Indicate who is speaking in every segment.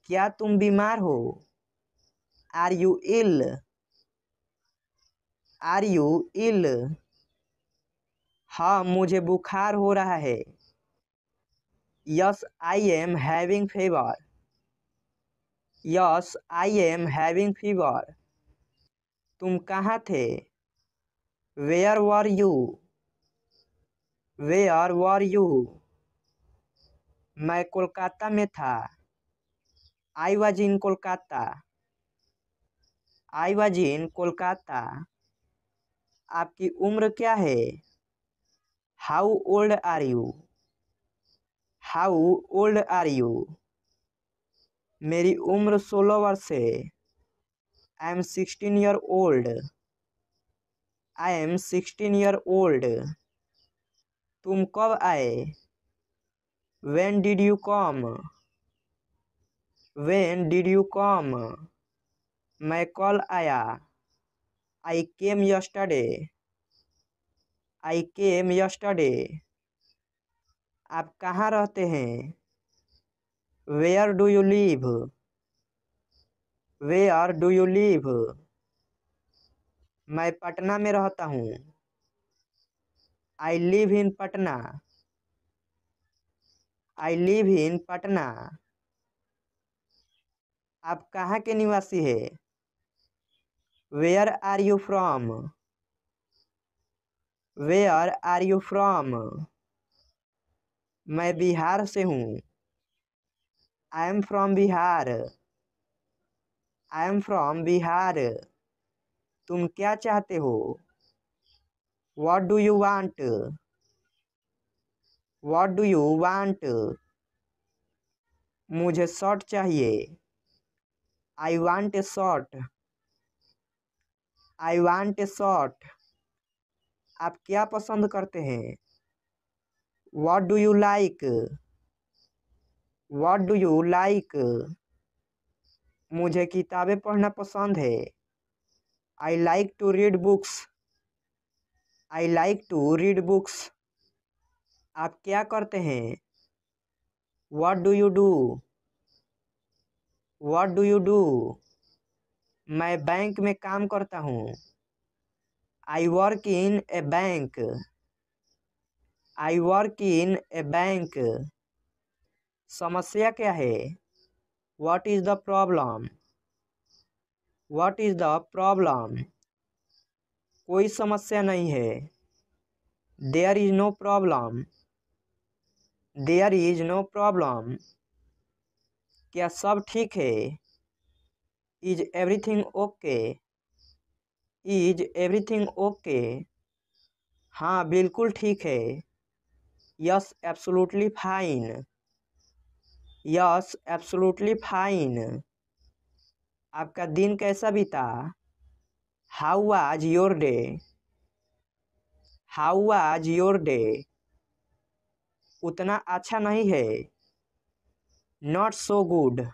Speaker 1: क्या तुम बीमार हो? Are you ill? Are you ill? हाँ, मुझे बुखार हो रहा है। Yes I am having fever. Yes I am having fever. तुम कहाँ थे? Where were you? Where were you? मैं कोलकाता में था। I was in Kolkata. I was in Kolkata. आपकी उम्र क्या है? How old are you? How old are you? मेरी उम्र 16 वर्ष है। I am 16 year old. I am 16 year old. तुम कब आए? When did you come? When did you come? मैं कल आया। I came yesterday. I came yesterday. आप कहाँ रहते हैं? Where do you live? Where do you live? मैं पटना में रहता हूँ। I live in Patna. I live in Patna. आप कहाँ के निवासी हैं? Where are you from? Where are you from? मैं बिहार से हूँ। I am from Bihar. I am from Bihar. तुम क्या चाहते हो? What do you want? What do you want? मुझे शर्ट चाहिए। I want a shirt. I want a shirt. आप क्या पसंद करते हैं? What do you like? What do you like? मुझे किताबें पढ़ना पसंद है। I like to read books. I like to read books. आप क्या करते हैं? What do you do? What do you do? मैं बैंक में काम करता हूँ। I work in a bank. I work in a bank. समस्या क्या है? What is the problem? What is the problem? कोई समस्या नहीं है। There is no problem. There is no problem. क्या सब ठीक है? Is everything okay? Is everything okay? हाँ, बिल्कुल ठीक है। Yes, absolutely fine. Yes, absolutely fine. आपका दिन कैसा बीता? How was your day? How was your day? उतना अच्छा नहीं है। Not so good.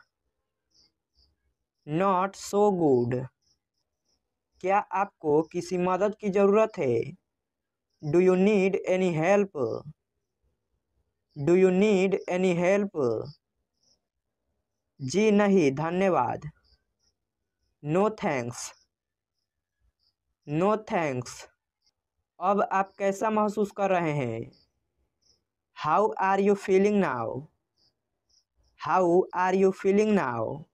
Speaker 1: Not so good. क्या आपको किसी मदद की ज़रूरत है? Do you need any help? Do you need any help? जी नहीं, धन्यवाद। No thanks. No thanks. अब आप कैसा महसूस कर रहे हैं? How are you feeling now? How are you feeling now?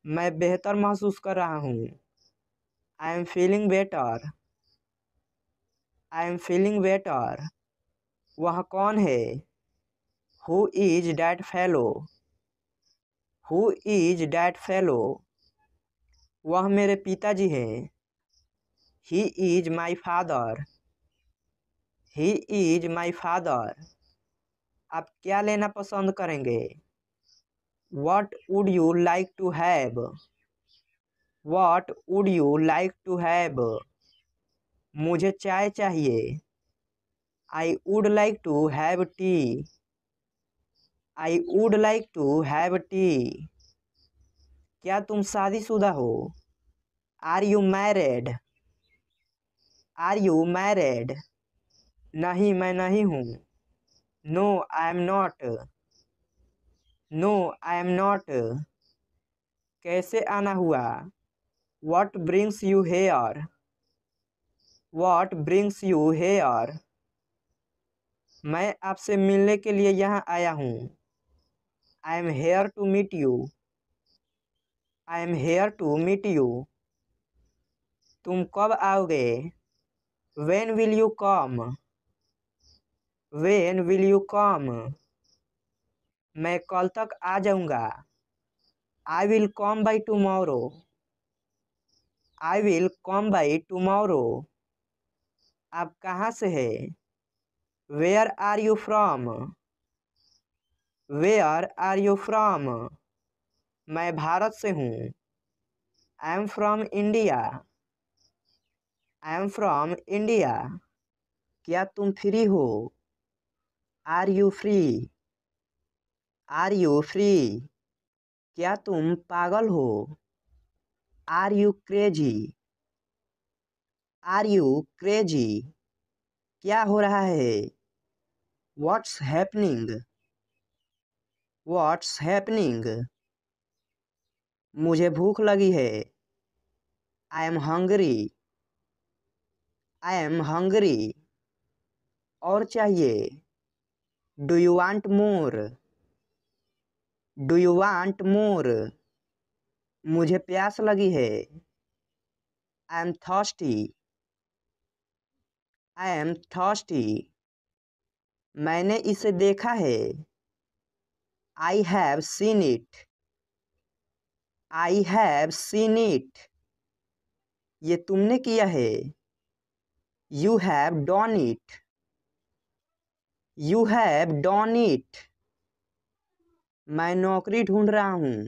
Speaker 1: मैं बेहतर महसूस कर रहा हूँ। I am feeling better. I am feeling better. वह कौन है? Who is that fellow? Who is that fellow? वह मेरे पिताजी हैं। He is my father. He is my father. आप क्या लेना पसंद करेंगे? What would you like to have? What would you like to have? मुझे चाय चाहिए। I would like to have tea. I would like to have tea. क्या तुम शादीशुदा हो? Are you married? Are you married? नहीं, मैं नहीं हूँ। No, I am not. No, I am not. कैसे आना हुआ? What brings you here? What brings you here? मैं आपसे मिलने के लिए यहाँ आया हूँ। I am here to meet you. I am here to meet you. तुम कब आओगे? When will you come? When will you come? मैं कल तक आ जाऊँगा। I will come by tomorrow. I will come by tomorrow. आप कहाँ से हैं? Where are you from? Where are you from? मैं भारत से हूँ। I am from India. I am from India. क्या तुम फ्री हो? Are you free? Are you free? क्या तुम पागल हो? Are you crazy? Are you crazy? क्या हो रहा है? What's happening? What's happening? मुझे भूख लगी है। I am hungry. I am hungry. और चाहिए। Do you want more? Do you want more? मुझे प्यास लगी है। I am thirsty. I am thirsty. मैंने इसे देखा है। I have seen it. I have seen it. ये तुमने किया है। You have done it. You have done it. मैं नौकरी ढूंढ रहा हूँ।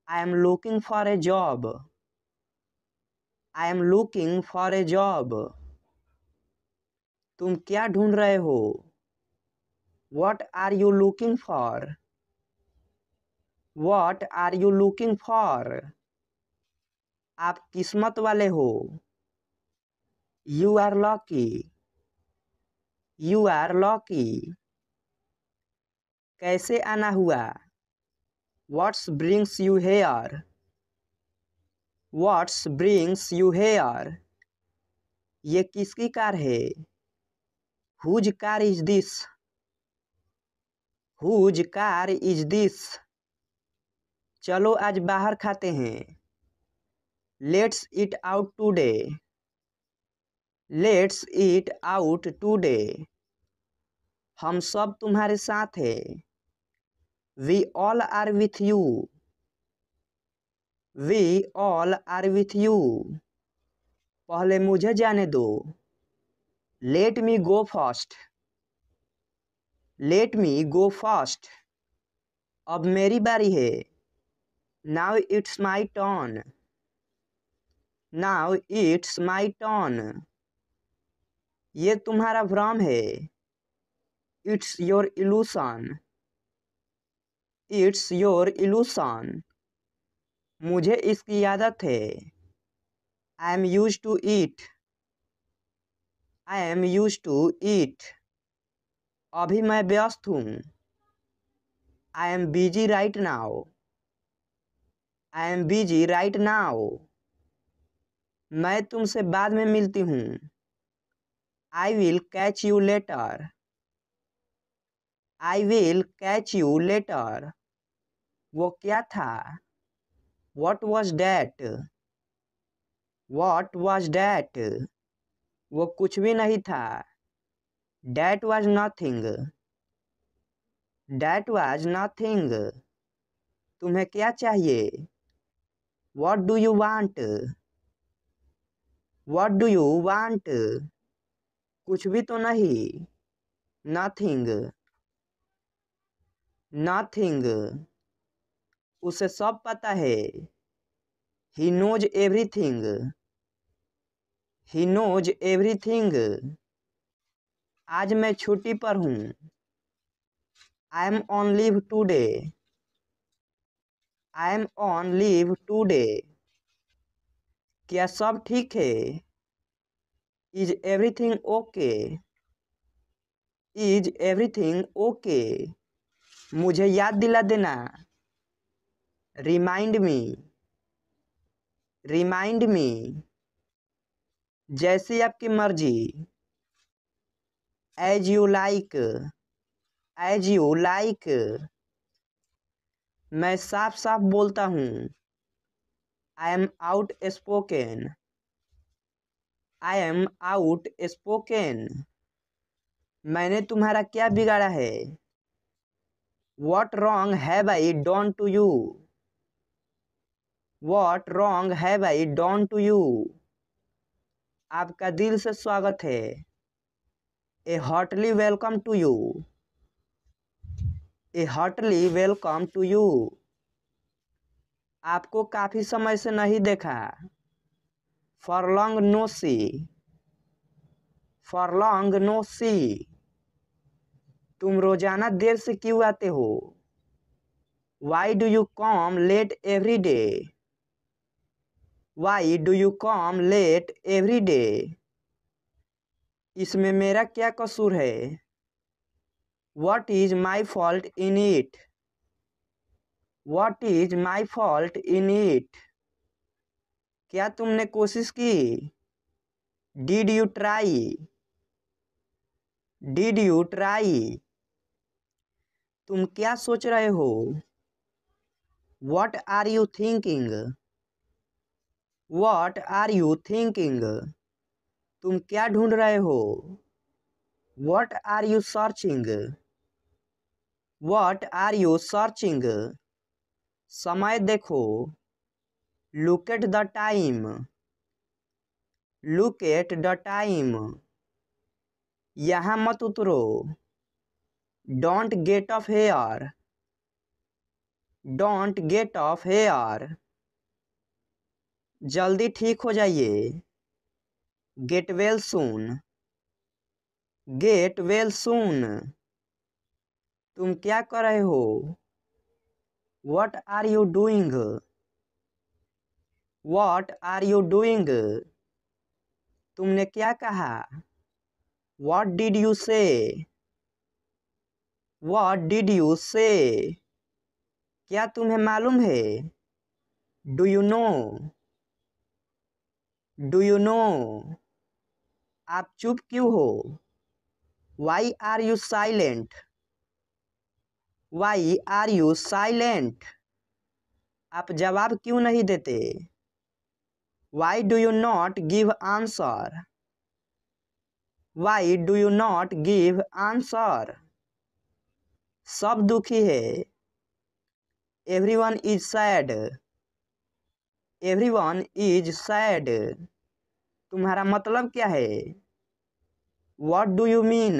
Speaker 1: I am looking for a job. I am looking for a job. तुम क्या ढूंढ रहे हो? What are you looking for? What are you looking for? आप किस्मत वाले हो। You are lucky. You are lucky. कैसे आना हुआ? What brings you here? What brings you here? ये किसकी कार है? Whose car is this? Whose car is this? चलो आज बाहर खाते हैं। Let's eat out today. Let's eat out today. हम सब तुम्हारे साथ हैं। We all are with you. We all are with you. पहले मुझे जाने दो। Let me go first. Let me go first. अब मेरी बारी है। Now it's my turn. Now it's my turn. ये तुम्हारा भ्रम है। It's your illusion. It's your illusion. मुझे इसकी आदत है। I am used to it. I am used to it. अभी मैं व्यस्त हूँ। I am busy right now. I am busy right now. मैं तुमसे बाद में मिलती हूँ। I will catch you later. I will catch you later. वो क्या था? What was that? What was that? वो कुछ भी नहीं था। That was nothing. That was nothing. तुम्हें क्या चाहिए? What do you want? What do you want? कुछ भी तो नहीं। Nothing. Nothing. उसे सब पता है। He knows everything. He knows everything. आज मैं छुट्टी पर हूँ। I am on leave today. I am on leave today. क्या सब ठीक है? Is everything okay? Is everything okay? मुझे याद दिला देना। Remind me, remind me. जैसी आपकी मर्जी, as you like, as you like. मैं साफ साफ बोलता हूँ, I am outspoken, I am outspoken. मैंने तुम्हारा क्या बिगाड़ा है, what wrong have I done to you, what wrong have I done to you. आपका दिल से स्वागत है, a heartly welcome to you, a heartly welcome to you. आपको काफी समय से नहीं देखा, for long no see, for long no see. तुम रोजाना देर से क्यों आते हो, why do you come late every day, why do you come late every day. इसमें मेरा क्या कसूर है, what is my fault in it, what is my fault in it. क्या तुमने कोशिश की, did you try, did you try. तुम क्या सोच रहे हो, what are you thinking, what are you thinking. तुम क्या ढूंढ रहे हो, what are you searching, what are you searching. समय देखो, look at the time, look at the time. यहाँ मत उतरो, don't get off here, don't get off here. जल्दी ठीक हो जाइए, get well soon, get well soon. तुम क्या कर रहे हो, what are you doing, what are you doing. तुमने क्या कहा, what did you say, what did you say. क्या तुम्हें मालूम है, do you know, do you know. आप चुप क्यों हो, why are you silent, why are you silent. आप जवाब क्यों नहीं देते, why do you not give answer, why do you not give answer. सब दुखी है, everyone is sad, everyone is sad. तुम्हारा मतलब क्या है, what do you mean,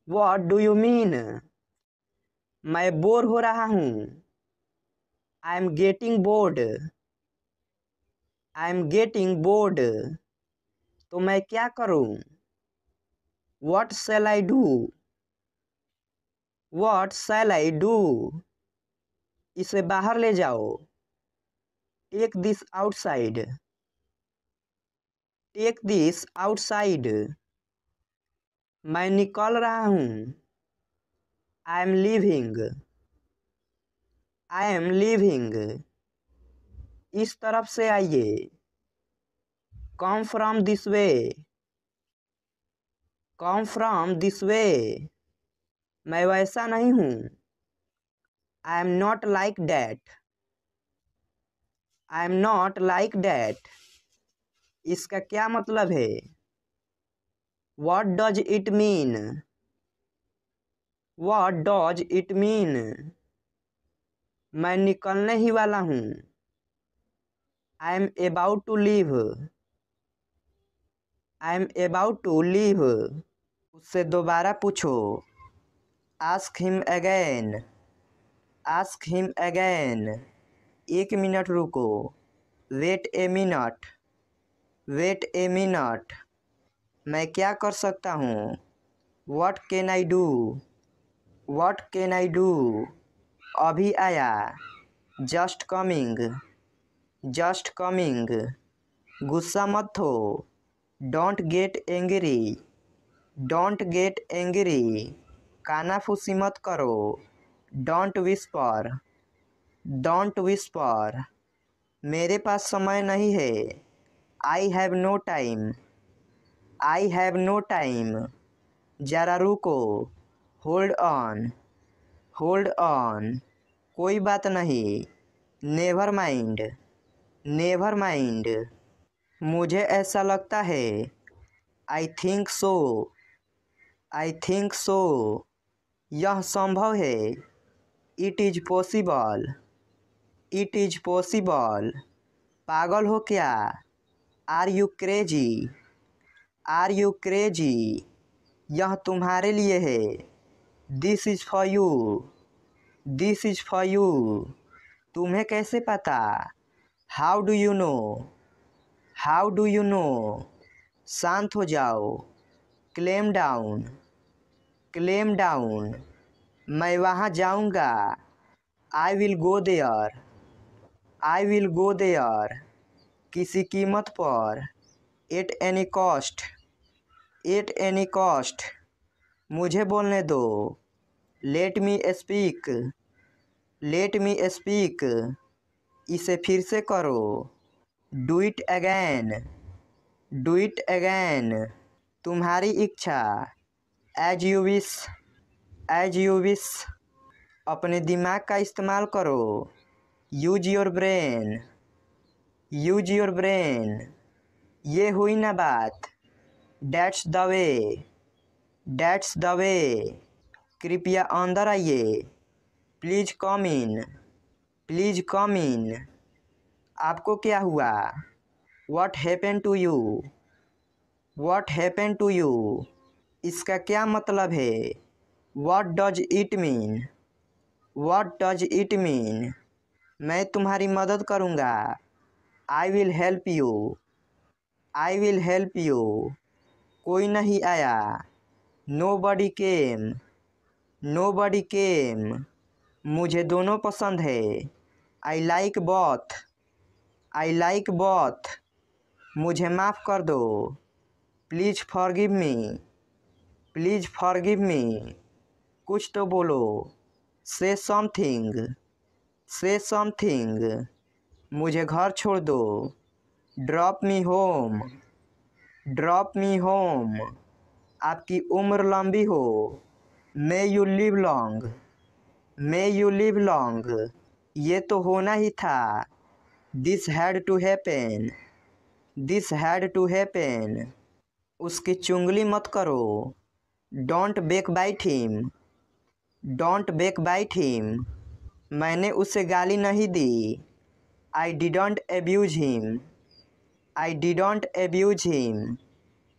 Speaker 1: what do you mean. मैं बोर हो रहा हूँ, I am getting bored, I am getting board. तो मैं क्या करूँ, what shall I do, what shall I do. इसे बाहर ले जाओ, take this outside, take this outside. मैं निकल रहा हूँ, I am leaving, I am leaving. इस तरफ से आइए, come from this way, come from this way. मैं वैसा नहीं हूँ, I am not like that, I am not like that. इसका क्या मतलब है, what does it mean, what does it mean. मैं निकलने ही वाला हूँ, I am about to leave, I am about to leave. उससे दोबारा पूछो, ask him again, ask him again. 1 minute रुको, wait a minute, wait a minute. मैं क्या कर सकता हूँ, what can I do, what can I do. अभी आया, जस्ट कमिंग, जस्ट कमिंग। गुस्सा मत हो, don't get angry, don't get angry. कानाफूसी मत करो, डोंट विस्पर, डोंट विस्पर, मेरे पास समय नहीं है। I have no time, I have no time, जरा रुको। होल्ड ऑन, होल्ड ऑन, कोई बात नहीं। नेवर माइंड, नेवर माइंड, मुझे ऐसा लगता है। I think so, I think so, यह संभव है। It is possible, it is possible, पागल हो क्या? Are you crazy, are you crazy, यह तुम्हारे लिए है। This is for you, this is for you, तुम्हें कैसे पता? How do you know, how do you know, शांत हो जाओ। क्लेम डाउन, क्लेम डाउन, मैं वहाँ जाऊँगा। I will go there, I will go there, किसी कीमत पर। At any cost, at any cost, मुझे बोलने दो। Let me speak, let me speak, इसे फिर से करो। Do it again, do it again, तुम्हारी इच्छा। As you wish, as you wish, अपने दिमाग का इस्तेमाल करो। Use your brain, use your brain, ये हुई ना बात। That's the way, that's the way, कृपया अंदर आइए। Please come in, please come इन, आपको क्या हुआ? What happen to you, what happen to you, इसका क्या मतलब है? What does it mean, what does it mean, मैं तुम्हारी मदद करूँगा। I will help you, I will help you, कोई नहीं आया। नो बडी केम, नो बडी केम, मुझे दोनों पसंद है। I like both, I like both, मुझे माफ़ कर दो। Please forgive me, please forgive me, कुछ तो बोलो। से समथिंग, से समथिंग, मुझे घर छोड़ दो। Drop me home, drop me home, आपकी उम्र लंबी हो। May you live long, may you live long, ये तो होना ही था। This had to happen, this had to happen, उसकी चुंगली मत करो। Don't back bite him, don't back bite him, मैंने उसे गाली नहीं दी। I didn't abuse him, I didn't abuse him,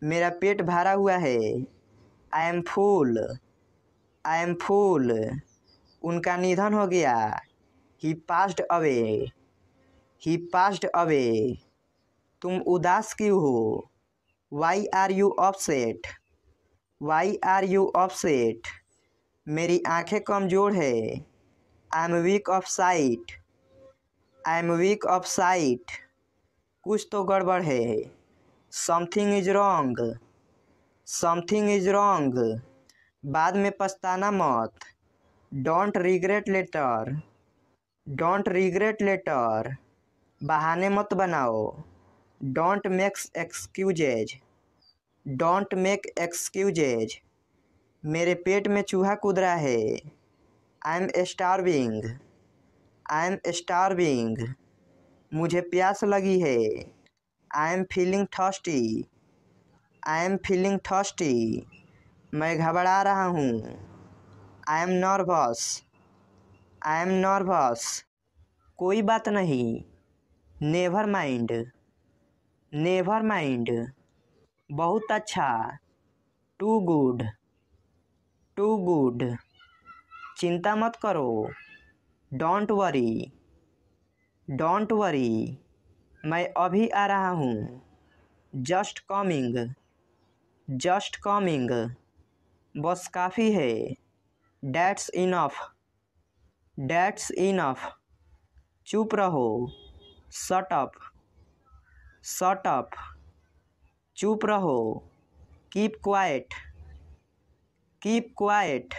Speaker 1: मेरा पेट भरा हुआ है। I M fool, I am फूल, उनका निधन हो गया। He passed away, he passed away, तुम उदास क्यों हो? Why are you upset, why are you upset, मेरी आंखें कमज़ोर है। I am weak of sight, I am weak of sight, कुछ तो गड़बड़ है। Something is wrong, something is wrong, बाद में पछताना मत। Don't regret later, don't regret later, बहाने मत बनाओ। Don't makes excuses, don't make excuses, मेरे पेट में चूहा कूद रहा है। I M starving, I am starving, मुझे प्यास लगी है। I am feeling thirsty, I am feeling thirsty, मैं घबरा रहा हूँ। I M nervous, I am nervous, कोई बात नहीं। नेवर माइंड, नेवर माइंड, बहुत अच्छा। टू गुड, टू गुड, चिंता मत करो। डोंट वरी, डोंट वरी, मैं अभी आ रहा हूँ। जस्ट कमिंग, जस्ट कमिंग, बस काफ़ी है। डैट्स इनफ, डैट्स इनफ, चुप रहो। शट अप, शट अप, चुप रहो। कीप क्वाइट, कीप क्वाइट,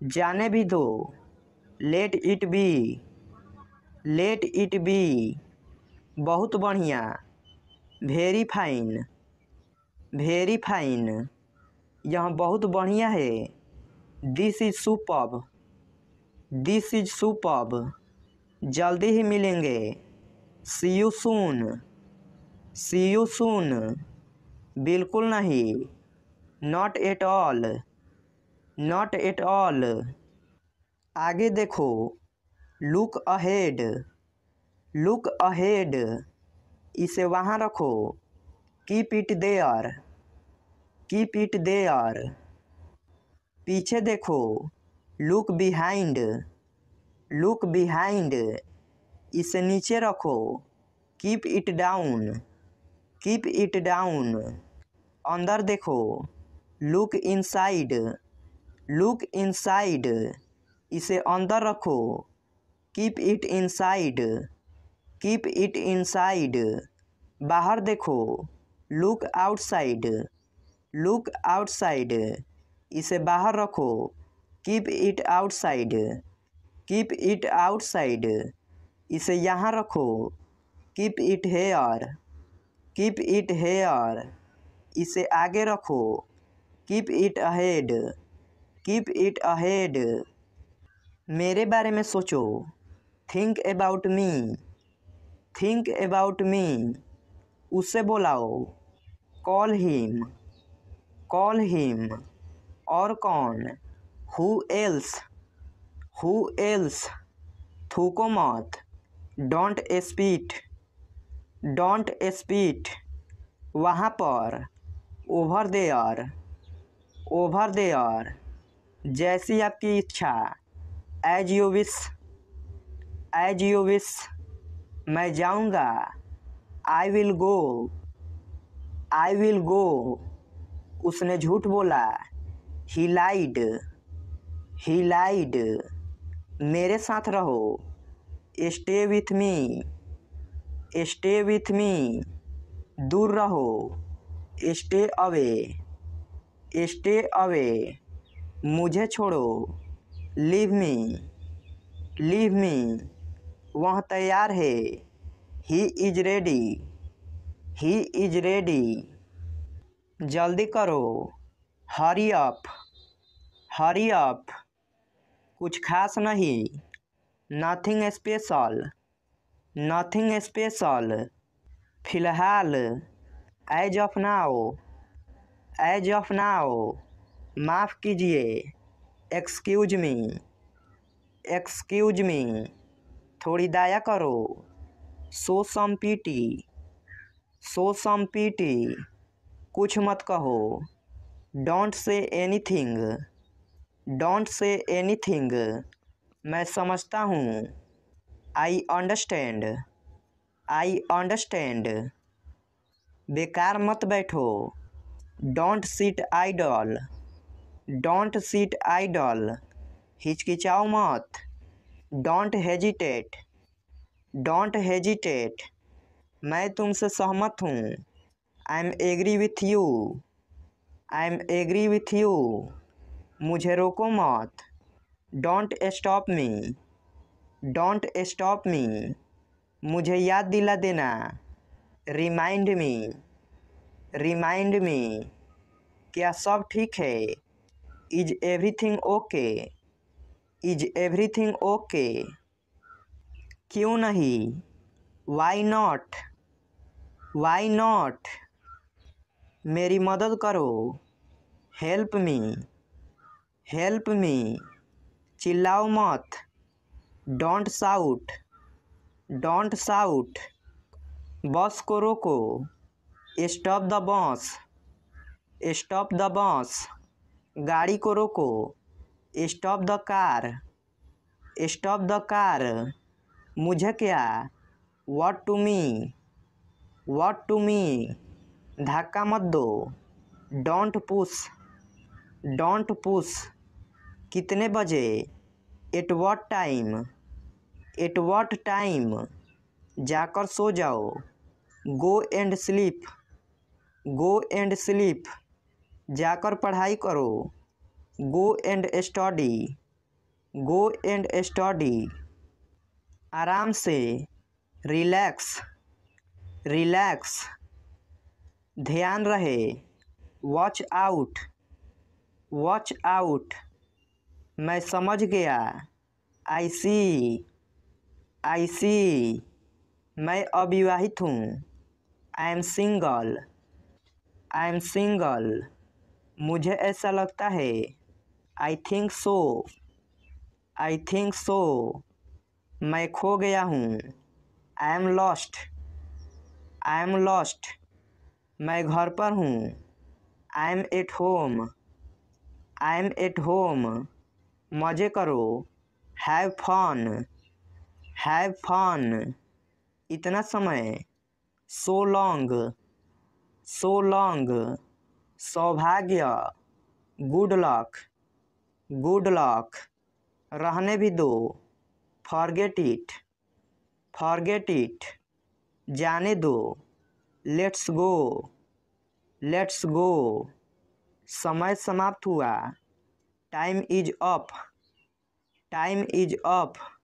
Speaker 1: जाने भी दो। Let it be, let it be, बहुत बढ़िया। वेरी फाइन, वेरी फाइन, यह बहुत बढ़िया है। This is superb, this is superb, जल्दी ही मिलेंगे। सी you soon, C you soon, बिल्कुल नहीं। Not at all, not at all, आगे देखो। लुक अहेड, लुक अहेड, इसे वहाँ रखो। Keep it there, keep it there, पीछे देखो। लुक बिहाइंड, लुक बिहाइंड, इसे नीचे रखो। Keep it down, keep it down, अंदर देखो। लुक इनसाइड, लुक इनसाइड, इसे अंदर रखो। Keep it inside, keep it inside, बाहर देखो। लुक आउटसाइड, लुक आउटसाइड, इसे बाहर रखो। Keep it outside, keep it outside, इसे यहाँ रखो। Keep it here, keep it here, इसे आगे रखो। Keep it ahead, keep it ahead, मेरे बारे में सोचो। Think about me, think about me, उससे बुलाओ। कॉल हिम, कॉल हिम, और कौन। हु एल्स, हु एल्स, थूको मत। डोंट स्पीट, डोंट स्पीट, वहाँ पर। ओवर देयर, ओवर देयर, जैसी आपकी इच्छा। As you wish, as you wish, मैं जाऊँगा। I will go, I will गो, उसने झूठ बोला। ही लाइड, ही लाइड, मेरे साथ रहो। Stay with me, stay with me, दूर रहो। स्टे अवे, स्टे अवे, मुझे छोड़ो। लीव मी, लीव मी, वह तैयार है। He is ready, he is ready, जल्दी करो। हरी अप, हरी अप, कुछ खास नहीं। नथिंग स्पेशल, नथिंग स्पेशल, फिलहाल। As of now, as of now, माफ़ कीजिए। एक्सक्यूज मी, एक्सक्यूज मी, थोड़ी दया करो। सो सम पीटी, सो सम पीटी, कुछ मत कहो। Don't say anything, don't say anything, मैं समझता हूँ। आई अंडरस्टैंड, आई अंडरस्टैंड, बेकार मत बैठो। Don't sit idle, don't sit idle, हिचकिचाओ मत। डोंट हेजिटेट, डोंट हेजिटेट, मैं तुमसे सहमत हूँ। I am agree with you, I am agree with you, मुझे रोको मत। Don't stop me, don't stop me, मुझे याद दिला देना। रिमाइंड मी, रिमाइंड मी, क्या सब ठीक है। Is everything okay, is everything okay, क्यों नहीं। वाई नॉट, वाई नॉट, मेरी मदद करो। हेल्प मी, हेल्प मी, चिल्लाओ मत। Don't shout, don't shout, bus को रोको। Stop the bus, stop the bus, गाड़ी को रोको। Stop the car, stop the car, मुझे क्या। What to me, what to me, धक्का मत दो। डोंट पुश, डोंट पुश, कितने बजे। At what time, at what time, जाकर सो जाओ। Go and sleep, go and sleep, जाकर पढ़ाई करो। Go and study, go and study, आराम से, रिलैक्स, रिलैक्स। ध्यान रहे, वॉच आउट, वॉच आउट। मैं समझ गया, आई सी, आई सी। मैं अविवाहित हूँ, I am single, I am single. मुझे ऐसा लगता है, I think so, I think so. मैं खो गया हूँ, I am lost, I am lost. मैं घर पर हूँ, I M at home, I am at home. मज़े करो, हैव फन, हैव फन। इतना समय, सो लॉन्ग, सो लॉन्ग। सौभाग्य, गुड लक, गुड लक। रहने भी दो, फॉरगेट इट, फॉरगेट इट। जाने दो, लेट्स गो, लेट्स गो। समय समाप्त हुआ, time is up, time is up.